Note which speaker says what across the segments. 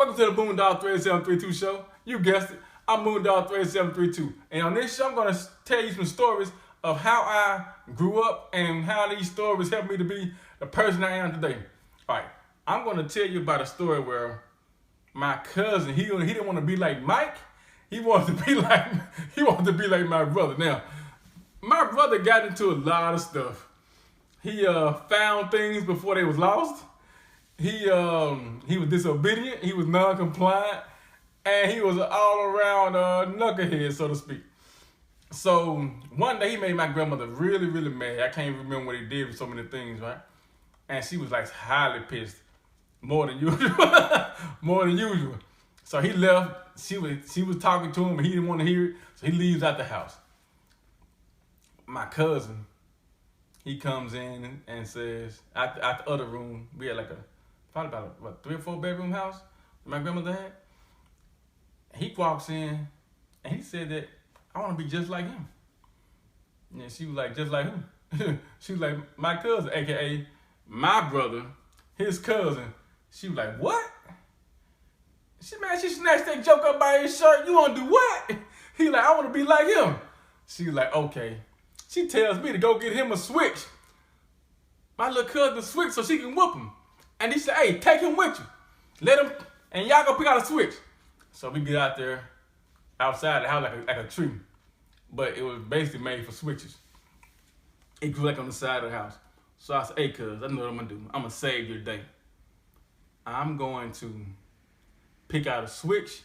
Speaker 1: Welcome to the MoonDog38732 Show. You guessed it, I'm MoonDog38732. And on this show, I'm going to tell you some stories of how I grew up and how these stories helped me to be the person I am today. All right, I'm going to tell you about a story where my cousin, he didn't want to be like Mike. He wanted to be like my brother. Now, my brother got into a lot of stuff. He found things before they was lost. He was disobedient, he was non-compliant, and he was an all-around knucklehead, so to speak. So one day he made my grandmother really, really mad. I can't even remember what he did with so many things, right? And she was like highly pissed, more than usual. So he left. She was talking to him, and he didn't want to hear it, so he leaves out the house. My cousin, he comes in and says, out the other room, we had probably about a 3 or 4 bedroom house my grandmother had. He walks in and he said that I want to be just like him. And she was like, just like who? She was like, my cousin, aka my brother, his cousin. She was like, what? She snatched that joke up by his shirt. You want to do what? He like, I want to be like him. She was like, okay. She tells me to go get him a switch. My little cousin switch so she can whoop him. And he said, hey, take him with you. Let him, and y'all go pick out a switch. So we get out there, outside the house like a tree. But it was basically made for switches. It grew like on the side of the house. So I said, hey, cuz, I know what I'm going to do. I'm going to save your day. I'm going to pick out a switch,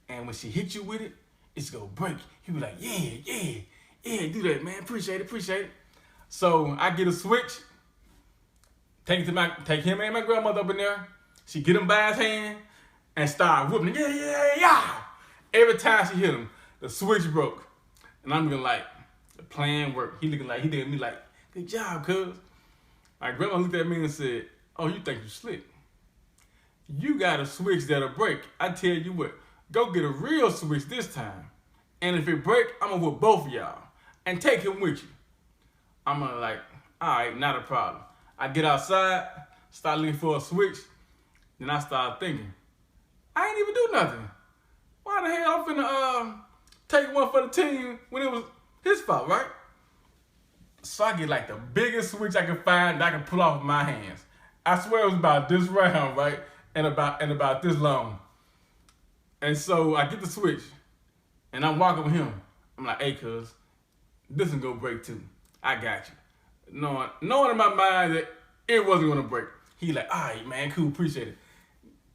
Speaker 1: and when she hit you with it, it's going to break. He was like, yeah, do that, man. Appreciate it. So I get a switch. Take him and my grandmother up in there. She get him by his hand and start whooping him. Yeah. Every time she hit him, the switch broke. And I'm looking like, the plan worked. He looking at me like, good job, cuz. My grandma looked at me and said, oh, you think you slick? You got a switch that'll break. I tell you what, go get a real switch this time. And if it break, I'm gonna whoop both of y'all. And take him with you. I'm gonna like, all right, not a problem. I get outside, start looking for a switch, then I start thinking, I ain't even do nothing. Why the hell I'm finna take one for the team when it was his fault, right? So I get like the biggest switch I can find that I can pull off with my hands. I swear it was about this round, right? And about this long. And so I get the switch, and I'm walking with him. I'm like, hey, cuz, this is gonna break too. I got you. Knowing in my mind that it wasn't gonna break. He like, all right, man, cool, appreciate it.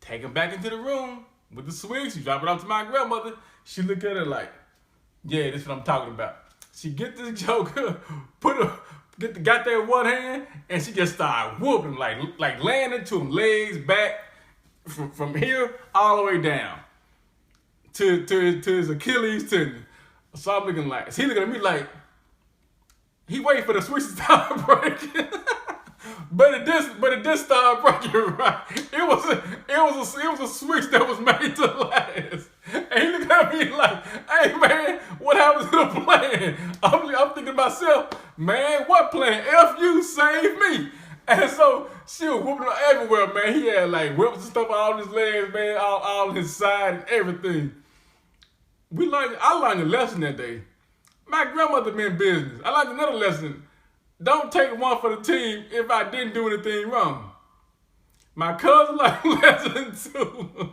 Speaker 1: Take him back into the room with the switch. She drop it off to my grandmother. She look at it like, yeah, this is what I'm talking about. She get this joker, got that one hand, and she just started whooping him, like laying into him, legs back, from here all the way down to his Achilles tendon. So I'm looking like, he looking at me like, he waiting for the switch to start breaking. but it did start breaking, right? It was a switch that was made to last. And he looked at me like, hey man, what happened to the plan? I'm thinking to myself, man, what plan? F you, save me. And so she was whooping him everywhere, man. He had like whips and stuff all his legs, man, all his side and everything. I learned a lesson that day. My grandmother meant business. I learned another lesson. Don't take one for the team if I didn't do anything wrong. My cousin learned a lesson too.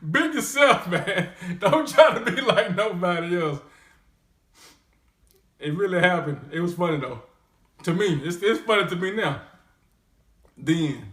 Speaker 1: Be yourself, man. Don't try to be like nobody else. It really happened. It was funny though. To me, it's funny to me now. Then